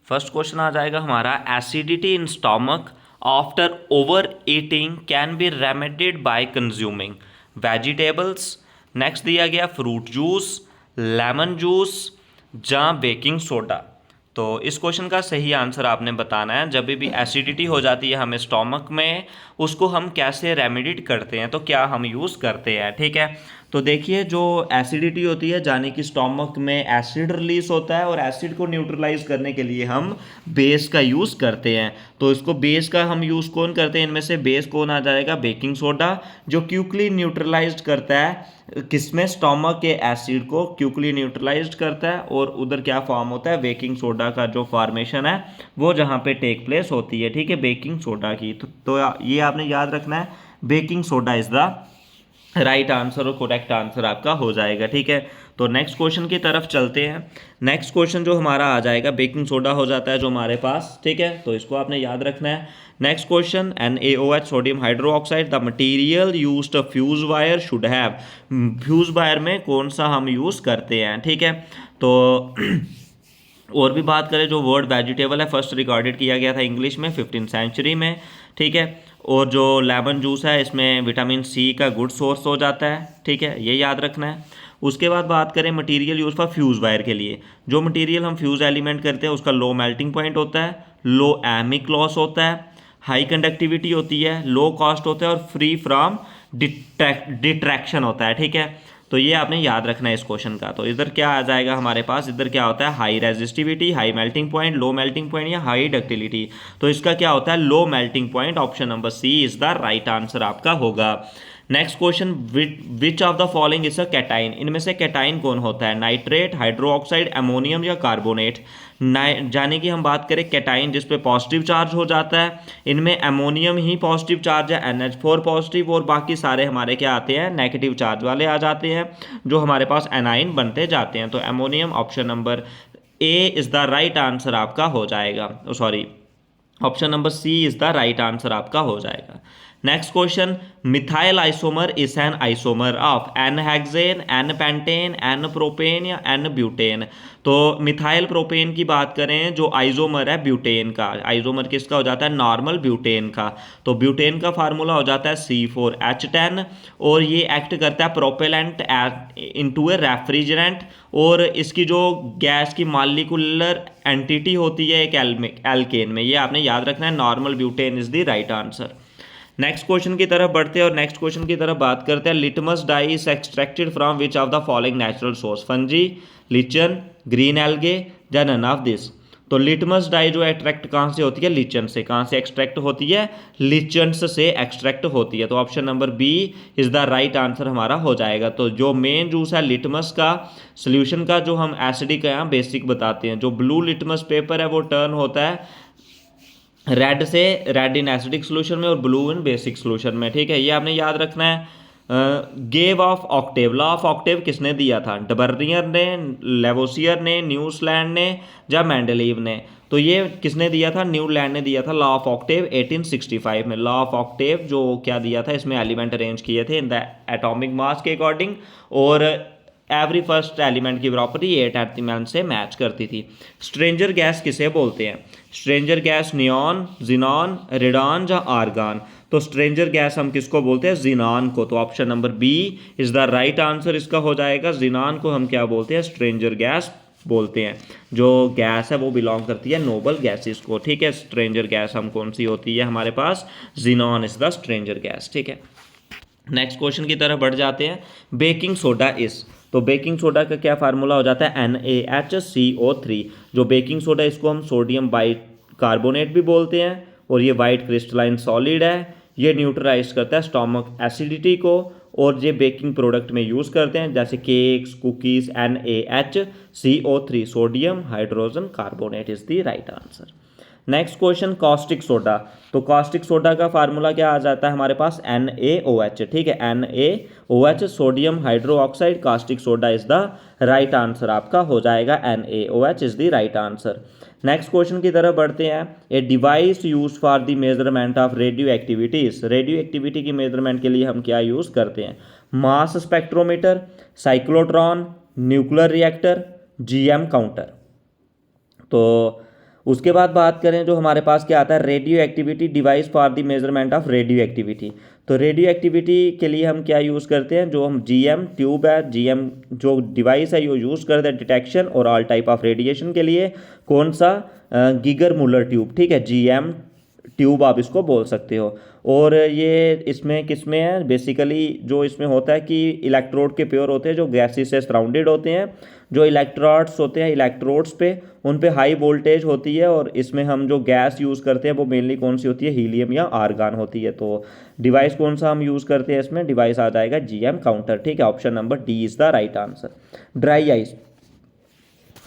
First question आ जाएगा हमारा, acidity in stomach after over eating can be remedied by consuming vegetables. Next दिया गया फ्रूट जूस, लेमन जूस या baking soda. तो इस क्वेश्चन का सही आंसर आपने बताना है। जब भी एसिडिटी हो जाती है हमें स्टोमक में, उसको हम कैसे रेमेडिड करते हैं, तो क्या हम यूज़ करते हैं, ठीक है। तो देखिए, जो एसिडिटी होती है यानी कि स्टोमक में एसिड रिलीज होता है और एसिड को न्यूट्रलाइज करने के लिए हम बेस का यूज़ करते हैं। तो इसको बेस का हम यूज़ कौन करते हैं, इनमें से बेस कौन आ जाएगा, बेकिंग सोडा, जो क्विकली न्यूट्रलाइज करता है किसमें, स्टोमक के एसिड को क्विकली न्यूट्रलाइज करता है। और उधर क्या फॉर्म होता है, बेकिंग सोडा का जो फॉर्मेशन है वो जहाँ पे टेक प्लेस होती है, ठीक है, बेकिंग सोडा की। तो ये आपने याद रखना है, baking soda is the right answer और करेक्ट आंसर आपका हो जाएगा, ठीक है। तो नेक्स्ट क्वेश्चन की तरफ चलते हैं। नेक्स्ट क्वेश्चन जो हमारा आ जाएगा, बेकिंग सोडा हो जाता है जो हमारे पास, ठीक है, तो इसको आपने याद रखना है। Next question, NaOH sodium hydroxide the material used to fuse wire should have. Fuse wire में कौन सा हम यूज़ करते हैं, ठीक है। तो और भी बात करें, जो वर्ड वेजिटेबल है फर्स्ट रिकॉर्डेड किया गया था इंग्लिश में 15th सेंचुरी में, ठीक है। और जो लेमन जूस है इसमें विटामिन सी का गुड सोर्स हो जाता है, ठीक है, ये याद रखना है। उसके बाद बात करें material use for fuse wire के लिए, जो मटेरियल हम फ्यूज एलिमेंट करते हैं उसका लो मेल्टिंग पॉइंट होता है, लो एमिक लॉस होता है, हाई कंडक्टिविटी होती है, लो कॉस्ट होता है और फ्री फ्रॉम डिट्रैक्शन होता है, ठीक है। तो ये आपने याद रखना है इस क्वेश्चन का। तो इधर क्या आ जाएगा हमारे पास, इधर क्या होता है, high resistivity, high melting point, low melting point या हाई डक्टिलिटी। तो इसका क्या होता है, low melting point. Option number C is the right answer आपका होगा। Next question, which of the following is a cation. इनमें से कैटाइन कौन होता है, नाइट्रेट, हाइड्रोक्साइड, अमोनियम या कार्बोनेट। यानी कि हम बात करें कैटाइन जिस पे पॉजिटिव चार्ज हो जाता है, इनमें अमोनियम ही पॉजिटिव चार्ज है, NH4 पॉजिटिव, और बाकी सारे हमारे क्या आते हैं, नेगेटिव चार्ज वाले आ जाते हैं, जो हमारे पास एनाइन बनते जाते हैं। तो ammonium, option number A is the right answer आपका हो जाएगा, sorry, option number C is the right answer आपका हो जाएगा। Next question, methyl isomer is an isomer of n hexane, n pentane, n propane या एन ब्यूटेन। तो methyl propane की बात करें, जो आइसोमर है ब्यूटेन का, आइसोमर किसका हो जाता है, नॉर्मल ब्यूटेन का। तो ब्यूटेन का फार्मूला हो जाता है C4H10, और ये एक्ट करता है प्रोपेलेंट इनटू ए रेफ्रिजरेंट, और इसकी जो गैस की मॉलिक्यूलर एंटिटी होती है एक एल्केन में, ये आपने याद रखना है, normal butane is the right answer. Next question की तरफ बढ़ते हैं और नेक्स्ट क्वेश्चन की तरफ बात करते हैं, litmus dye is extracted from which of the following natural source, fungi, lichen, green algae या नन ऑफ दिस। तो लिटमस डाई जो एक्सट्रैक्ट कहाँ से होती है, लिचन से। कहाँ से एक्सट्रैक्ट होती है, लिचन्स से एक्सट्रैक्ट होती है। तो option number B is the right answer हमारा हो जाएगा। तो जो मेन जूस है लिटमस का, सोल्यूशन का, जो हम एसिडिक यहाँ बेसिक बताते हैं, जो ब्लू लिटमस पेपर है वो टर्न होता है रेड से, रेड इन एसिडिक सोल्यूशन में और ब्लू इन बेसिक सोल्यूशन में, ठीक है, ये आपने याद रखना है। Gave of Octave, law of Octave किसने दिया था, डबर्नियर ने, लेवोसियर ने, न्यूलैंड ने या मेंडलीव ने। तो ये किसने दिया था, न्यूलैंड ने दिया था लॉ ऑफ ऑक्टेव 1865 में। लॉ ऑफ ऑक्टेव जो क्या दिया था, इसमें एलिमेंट अरेंज किए थे इन द एटॉमिक मास के अकॉर्डिंग, और एवरी फर्स्ट एलिमेंट की प्रॉपर्टी 8 एलिमेंट से मैच करती थी। स्ट्रेंजर गैस किसे बोलते हैं, stranger gas neon, xenon, radon या आर्गन। तो स्ट्रेंजर गैस हम किसको बोलते हैं, जिनॉन को। तो option number B is the right answer इसका हो जाएगा। जिनॉन को हम क्या बोलते हैं, स्ट्रेंजर गैस बोलते हैं। जो गैस है वो बिलोंग करती है नोबल गैसेस को, ठीक है। स्ट्रेंजर गैस हम कौन सी होती है हमारे पास, xenon is the stranger gas, ठीक है। नेक्स्ट क्वेश्चन की तरफ बढ़ जाते हैं, बेकिंग सोडा इस। तो बेकिंग सोडा का क्या फार्मूला हो जाता है, NaHCO3। जो बेकिंग सोडा, इसको हम सोडियम बाइट कार्बोनेट भी बोलते हैं, और ये वाइट क्रिस्टलाइन सॉलिड है, ये न्यूट्रलाइज करता है स्टोमक एसिडिटी को, और ये बेकिंग प्रोडक्ट में यूज़ करते हैं जैसे cakes, cookies. NaHCO3 sodium hydrogen carbonate is the right answer. Next question, caustic soda. तो कॉस्टिक सोडा का फार्मूला क्या आ जाता है हमारे पास, NaOH, ठीक है, NaOH sodium hydro oxide. Caustic soda is the right answer आपका हो जाएगा, NaOH is the right answer. Next question की तरफ बढ़ते हैं, a device use for the measurement of radio activities. Radio activity की मेजरमेंट के लिए हम क्या यूज़ करते हैं, मास spectrometer, cyclotron, nuclear reactor, GM counter. तो उसके बाद बात करें जो हमारे पास क्या आता है, radio activity device for the measurement of radio activity. तो रेडियो एक्टिविटी के लिए हम क्या यूज़ करते हैं, जो हम जीएम ट्यूब है, जीएम जो डिवाइस है ये यूज़ करते हैं डिटेक्शन और ऑल टाइप ऑफ रेडिएशन के लिए। कौन सा, गीगर मुलर ट्यूब, ठीक है, जीएम ट्यूब आप इसको बोल सकते हो। और ये इसमें किस में है, बेसिकली जो इसमें होता है कि इलेक्ट्रोड के प्योर होते हैं जो गैसेस से सराउंडेड होते हैं। जो इलेक्ट्रोड्स होते हैं इलेक्ट्रोड्स पे उन पे हाई वोल्टेज होती है, और इसमें हम जो गैस यूज़ करते हैं वो मेनली कौन सी होती है, हीलियम या आर्गन होती है। तो डिवाइस कौन सा हम यूज़ करते हैं इसमें, डिवाइस आ जाएगा जीएम काउंटर, ठीक है। Option number D is the right answer. Dry ice,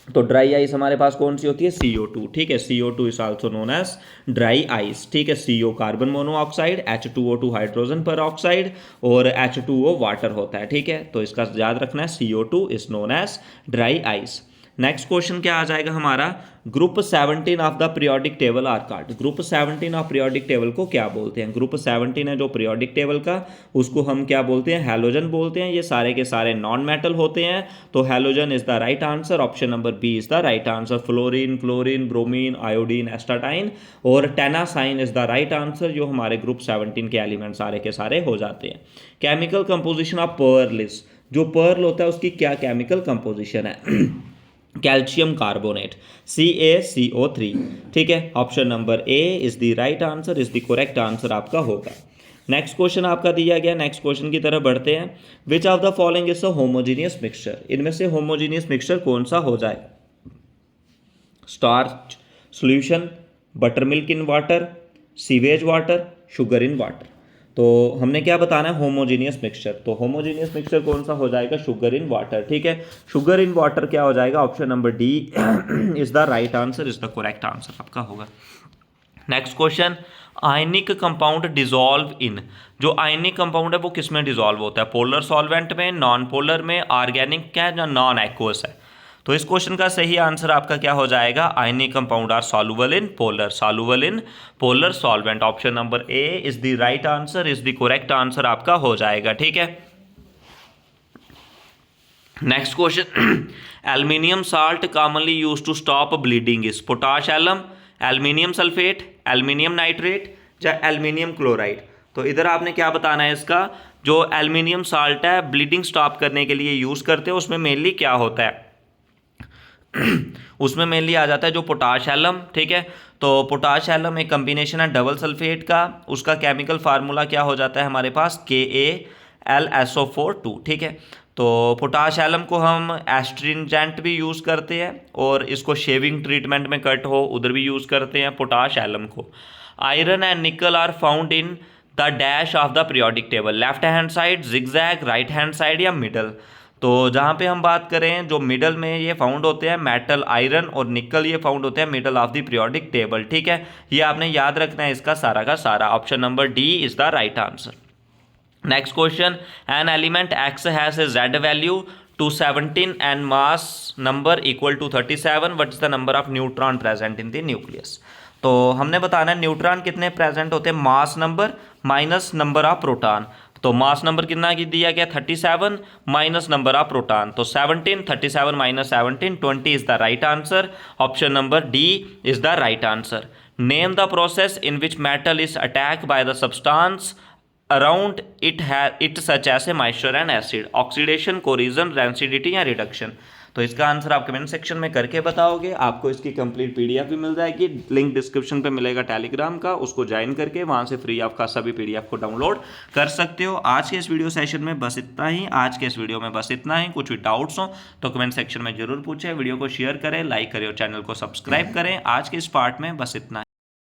तो ड्राई आइस हमारे पास कौन सी होती है, CO2, ठीक है। CO2 is also known as dry ice, ठीक है। CO carbon monoxide, H2O2 hydrogen peroxide और H2O वाटर होता है, ठीक है। तो इसका याद रखना है, CO2 is known as dry ice. Next question क्या आ जाएगा हमारा, group 17 of the periodic table are called. Group 17 of periodic table को क्या बोलते हैं, ग्रुप 17 है जो पीरियोडिक टेबल का, उसको हम क्या बोलते हैं, हैलोजन बोलते हैं। ये सारे के सारे नॉन मेटल होते हैं, तो halogen is the right answer. Option number B is the right answer. Fluorine, chlorine, bromine, iodine, astatine और tennessine is the right answer, जो हमारे ग्रुप 17 के एलिमेंट सारे के सारे हो जाते हैं। Chemical composition of pearl is, जो पर्ल होता है उसकी क्या केमिकल कंपोजिशन है, कैल्शियम कार्बोनेट, CaCO3, ठीक है। Option number A is the right answer, is the correct answer आपका होगा। नेक्स्ट क्वेश्चन आपका दिया गया, नेक्स्ट क्वेश्चन की तरफ बढ़ते हैं। विच of the following is a homogeneous mixture, इनमें से होमोजीनियस मिक्सचर कौन सा हो जाए, starch solution, butter milk in water, sewage water, sugar in water. तो हमने क्या बताना है, होमोजीनियस मिक्सचर। तो होमोजीनियस मिक्सचर कौन सा हो जाएगा, शुगर इन वाटर, ठीक है। शुगर इन वाटर क्या हो जाएगा, option number D is the right answer, is the correct answer आपका होगा। Next question, ionic compound dissolve in, जो आयनिक कंपाउंड है वो किस में डिजोल्व होता है, पोलर सॉल्वेंट में, नॉन पोलर में, ऑर्गेनिक क्या है, नॉन एक्वस है। तो इस क्वेश्चन का सही आंसर आपका क्या हो जाएगा, ionic compound are soluble in polar, soluble in polar solvent. Option number A is the right answer, is the correct answer आपका हो जाएगा, ठीक है। Next question, aluminium salt commonly use to stop bleeding is potash alum, aluminium sulphate, aluminium nitrate या aluminium chloride. तो इधर आपने क्या बताना है, इसका जो एल्युमिनियम साल्ट है ब्लीडिंग स्टॉप करने के लिए यूज करते हैं, उसमें मेनली क्या होता है उसमें मेनली आ जाता है जो पोटाश एलम, ठीक है। तो पोटाश एलम एक कम्बिनेशन है डबल सल्फेट का, उसका केमिकल फार्मूला क्या हो जाता है हमारे पास, KaLSO4 2, ठीक है। तो पोटाश एलम को हम एस्ट्रिंजेंट भी यूज़ करते हैं, और इसको शेविंग ट्रीटमेंट में कट हो उधर भी यूज़ करते हैं पोटाश एलम को। Iron and nickel are found in the dash of the periodic table, left hand side, zigzag, right hand side या मिडल। तो जहाँ पे हम बात करें जो मिडल में ये फाउंड होते हैं मेटल, आयरन और निकल, ये फाउंड होते हैं middle of the periodic table, ठीक है। ये आपने याद रखना है इसका सारा का सारा। Option number D is the right answer. Next question, an element X has a Z value 217 and mass number equal to 37, what is the number of neutron present in the nucleus. तो हमने बताना है neutron कितने present होते हैं, mass number minus number of proton. तो mass number कितना दिया गया, 37 माइनस नंबर ऑफ प्रोटॉन, तो 17, 37 minus 17, 20 is the right answer. Option number D is the right answer. Name the process in which metal is attack by the substance around it such as a moisture and acid, oxidation, corrosion, rancidity या reduction. तो इसका answer आप comment section में करके बताओगे। आपको इसकी complete PDF भी मिल जाएगी, लिंक डिस्क्रिप्शन पे मिलेगा टेलीग्राम का, उसको ज्वाइन करके वहाँ से फ्री ऑफ कॉस्ट सभी PDF को डाउनलोड कर सकते हो। आज के इस वीडियो सेशन में बस इतना ही, आज के इस वीडियो में बस इतना ही। कुछ भी डाउट्स हो तो कमेंट सेक्शन में जरूर पूछें, वीडियो को शेयर करें, लाइक करें और चैनल को सब्सक्राइब करें। आज के इस पार्ट में बस इतना।